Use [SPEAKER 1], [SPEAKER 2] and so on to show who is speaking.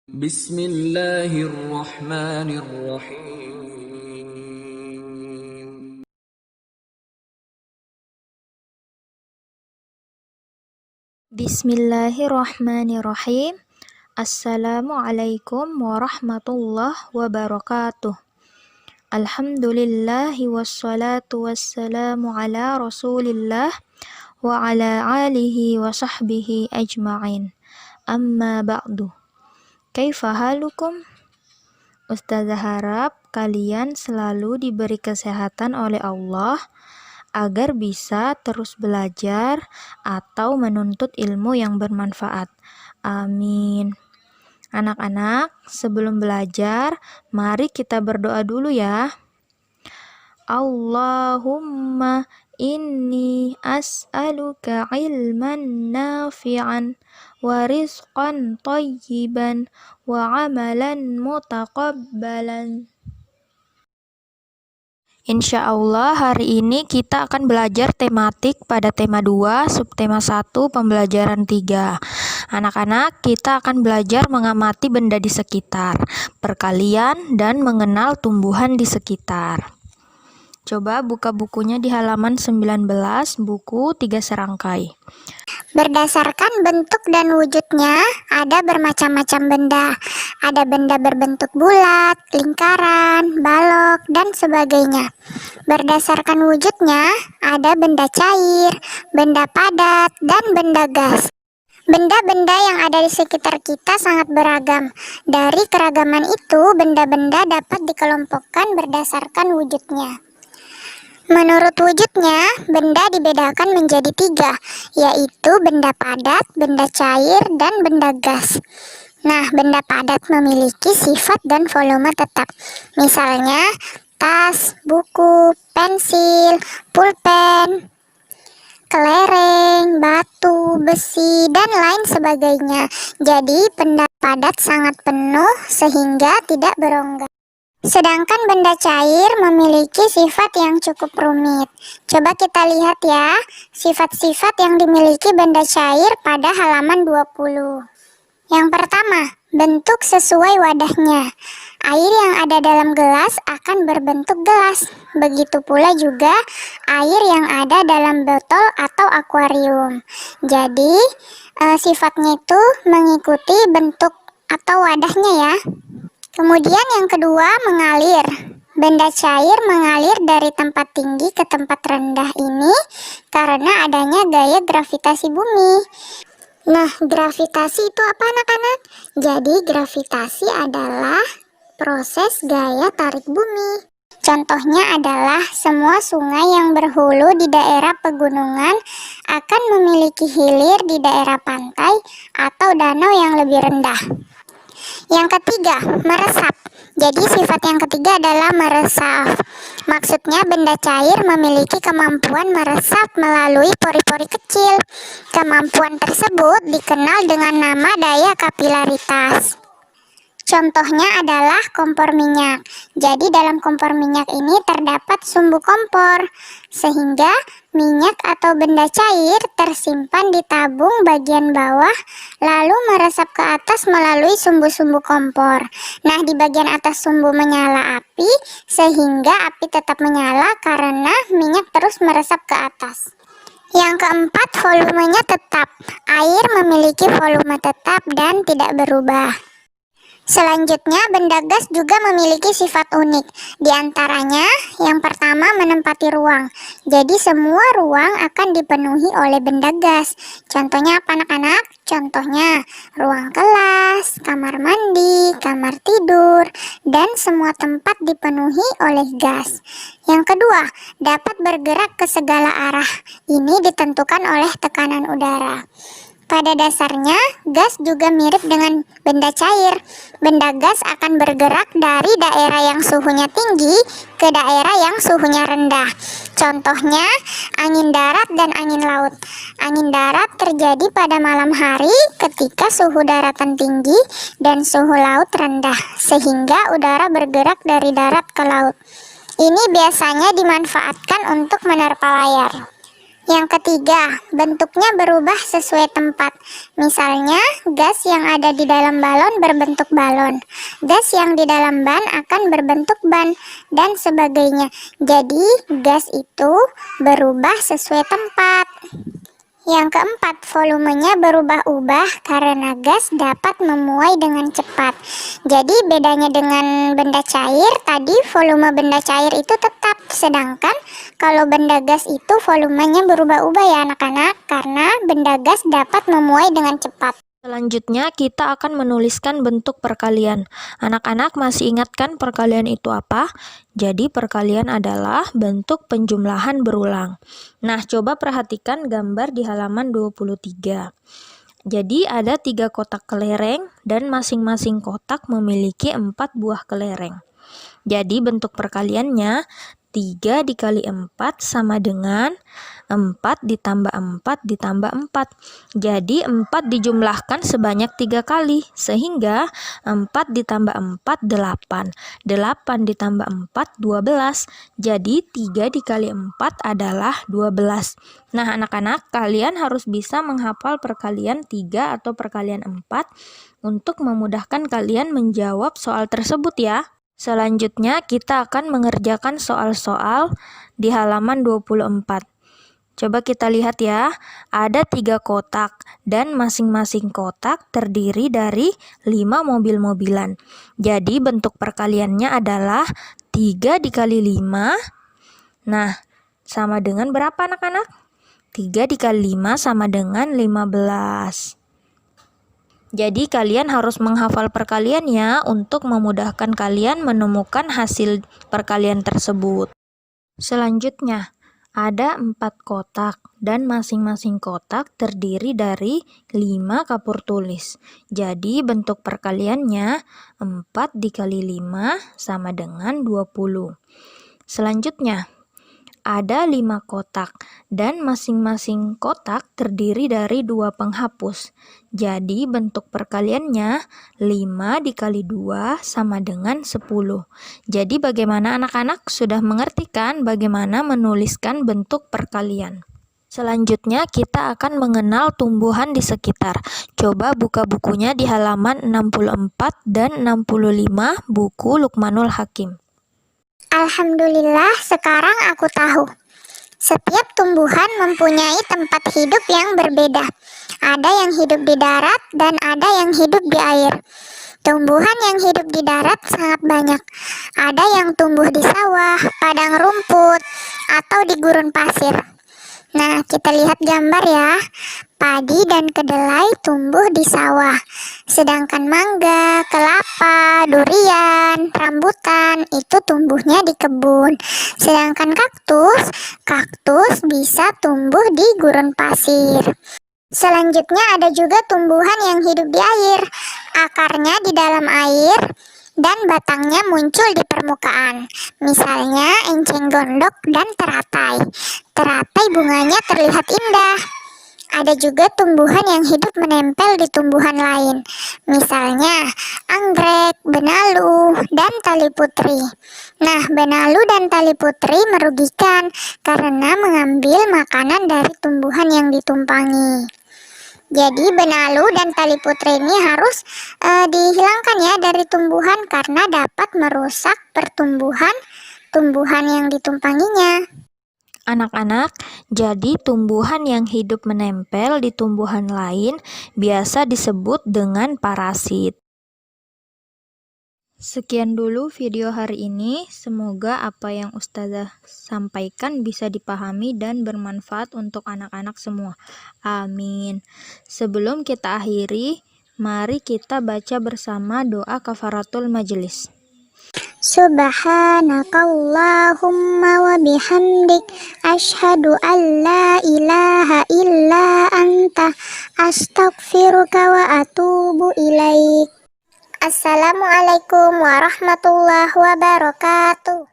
[SPEAKER 1] Bismillahirrahmanirrahim.
[SPEAKER 2] Bismillahirrahmanirrahim. Assalamualaikum warahmatullahi wabarakatuh. Alhamdulillahi wassalatu wassalamu ala rasulillah wa ala alihi wa sahbihi ajma'in. Amma ba'du. Kaifa halukum? Ustazah harap kalian selalu diberi kesehatan oleh Allah agar bisa terus belajar atau menuntut ilmu yang bermanfaat. Amin. Anak-anak, sebelum belajar, mari kita berdoa dulu ya. Allahumma inni as'aluka ilman nafi'an wa rizqan thayyiban wa amalan mutaqabbalan. Insya Allah hari ini kita akan belajar tematik pada tema 2, subtema 1, pembelajaran 3. Anak-anak, kita akan belajar mengamati benda di sekitar, perkalian, dan mengenal tumbuhan di sekitar. Coba buka bukunya di halaman 19, buku 3 serangkai.
[SPEAKER 3] Berdasarkan bentuk dan wujudnya, ada bermacam-macam benda. Ada benda berbentuk bulat, lingkaran, balok, dan sebagainya. Berdasarkan wujudnya, ada benda cair, benda padat, dan benda gas. Benda-benda yang ada di sekitar kita sangat beragam. Dari keragaman itu, benda-benda dapat dikelompokkan berdasarkan wujudnya. Menurut wujudnya, benda dibedakan menjadi 3, yaitu benda padat, benda cair, dan benda gas. Nah, benda padat memiliki sifat dan volume tetap. Misalnya, tas, buku, pensil, pulpen, kelereng, batu, besi, dan lain sebagainya. Jadi, benda padat sangat penuh sehingga tidak berongga. Sedangkan benda cair memiliki sifat yang cukup rumit. Coba kita lihat ya, sifat-sifat yang dimiliki benda cair pada halaman 20. Yang pertama, bentuk sesuai wadahnya. Air yang ada dalam gelas akan berbentuk gelas. Begitu pula juga air yang ada dalam botol atau akuarium. Jadi, sifatnya itu mengikuti bentuk atau wadahnya ya. Kemudian yang kedua, mengalir. Benda cair mengalir dari tempat tinggi ke tempat rendah ini karena adanya gaya gravitasi bumi. Nah, gravitasi itu apa anak-anak? Jadi gravitasi adalah proses gaya tarik bumi. Contohnya adalah semua sungai yang berhulu di daerah pegunungan akan memiliki hilir di daerah pantai atau danau yang lebih rendah. Yang ketiga, meresap. Jadi sifat yang ketiga adalah meresap. Maksudnya benda cair memiliki kemampuan meresap melalui pori-pori kecil. Kemampuan tersebut dikenal dengan nama daya kapilaritas. Contohnya adalah kompor minyak. Jadi dalam kompor minyak ini terdapat sumbu kompor, sehingga minyak atau benda cair tersimpan di tabung bagian bawah, lalu meresap ke atas melalui sumbu-sumbu kompor. Nah, di bagian atas sumbu menyala api, sehingga api tetap menyala karena minyak terus meresap ke atas. Yang keempat, volumenya tetap. Air memiliki volume tetap dan tidak berubah. Selanjutnya, benda gas juga memiliki sifat unik. Di antaranya, yang pertama menempati ruang. Jadi semua ruang akan dipenuhi oleh benda gas. Contohnya apa anak-anak? Contohnya ruang kelas, kamar mandi, kamar tidur, dan semua tempat dipenuhi oleh gas. Yang kedua, dapat bergerak ke segala arah. Ini ditentukan oleh tekanan udara. Pada dasarnya, gas juga mirip dengan benda cair. Benda gas akan bergerak dari daerah yang suhunya tinggi ke daerah yang suhunya rendah. Contohnya, angin darat dan angin laut. Angin darat terjadi pada malam hari ketika suhu daratan tinggi dan suhu laut rendah, sehingga udara bergerak dari darat ke laut. Ini biasanya dimanfaatkan untuk menerpa layar. Yang ketiga, bentuknya berubah sesuai tempat. Misalnya, gas yang ada di dalam balon berbentuk balon, gas yang di dalam ban akan berbentuk ban, dan sebagainya. Jadi, gas itu berubah sesuai tempat. Yang keempat, volumenya berubah-ubah karena gas dapat memuai dengan cepat. Jadi bedanya dengan benda cair, tadi volume benda cair itu tetap, sedangkan kalau benda gas itu volumenya berubah-ubah ya anak-anak, karena benda gas dapat memuai dengan cepat.
[SPEAKER 2] Selanjutnya, kita akan menuliskan bentuk perkalian. Anak-anak masih ingat kan perkalian itu apa? Jadi, perkalian adalah bentuk penjumlahan berulang. Nah, coba perhatikan gambar di halaman 23. Jadi, ada 3 kotak kelereng dan masing-masing kotak memiliki 4 buah kelereng. Jadi, bentuk perkaliannya 3 dikali 4 sama dengan 4 ditambah 4 ditambah 4. Jadi 4 dijumlahkan sebanyak 3 kali, sehingga 4 ditambah 4 8. 8 ditambah 4 12. Jadi 3 dikali 4 adalah 12. Nah anak-anak, kalian harus bisa menghafal perkalian 3 atau perkalian 4 untuk memudahkan kalian menjawab soal tersebut ya. Selanjutnya, kita akan mengerjakan soal-soal di halaman 24. Coba kita lihat ya, ada 3 kotak dan masing-masing kotak terdiri dari 5 mobil-mobilan. Jadi bentuk perkaliannya adalah 3 dikali 5. Nah, sama dengan berapa anak-anak? 3 dikali 5 sama dengan 15. Jadi kalian harus menghafal perkalian ya untuk memudahkan kalian menemukan hasil perkalian tersebut. Selanjutnya, ada 4 kotak dan masing-masing kotak terdiri dari 5 kapur tulis. Jadi bentuk perkaliannya 4 dikali 5 sama dengan 20. Selanjutnya, ada 5 kotak dan masing-masing kotak terdiri dari 2 penghapus. Jadi bentuk perkaliannya 5 dikali 2 sama dengan 10. Jadi bagaimana anak-anak, sudah mengerti kan bagaimana menuliskan bentuk perkalian? Selanjutnya kita akan mengenal tumbuhan di sekitar. Coba buka bukunya di halaman 64 dan 65 buku Luqmanul Hakim.
[SPEAKER 3] Alhamdulillah, sekarang aku tahu. Setiap tumbuhan mempunyai tempat hidup yang berbeda. Ada yang hidup di darat dan ada yang hidup di air. Tumbuhan yang hidup di darat sangat banyak. Ada yang tumbuh di sawah, padang rumput, atau di gurun pasir. Nah, kita lihat gambar ya. Padi dan kedelai tumbuh di sawah. Sedangkan mangga, kelapa, durian, rambutan itu tumbuhnya di kebun. Sedangkan kaktus bisa tumbuh di gurun pasir. Selanjutnya ada juga tumbuhan yang hidup di air. Akarnya di dalam air dan batangnya muncul di permukaan. Misalnya enceng gondok dan teratai. Teratai bunganya terlihat indah. Ada juga tumbuhan yang hidup menempel di tumbuhan lain. Misalnya anggrek, benalu, dan tali putri. Nah, benalu dan tali putri merugikan karena mengambil makanan dari tumbuhan yang ditumpangi. Jadi benalu dan tali putri ini harus dihilangkan ya dari tumbuhan karena dapat merusak pertumbuhan yang ditumpanginya.
[SPEAKER 2] Anak-anak, jadi tumbuhan yang hidup menempel di tumbuhan lain biasa disebut dengan parasit. Sekian dulu video hari ini. Semoga apa yang Ustazah sampaikan bisa dipahami dan bermanfaat untuk anak-anak semua. Amin. Sebelum kita akhiri, mari kita baca bersama doa kafaratul majelis.
[SPEAKER 3] Subhanakallahumma wa bihamdik asyhadu an la ilaha illa anta astaghfiruka wa atubu ilaik. Assalamualaikum warahmatullahi wabarakatuh.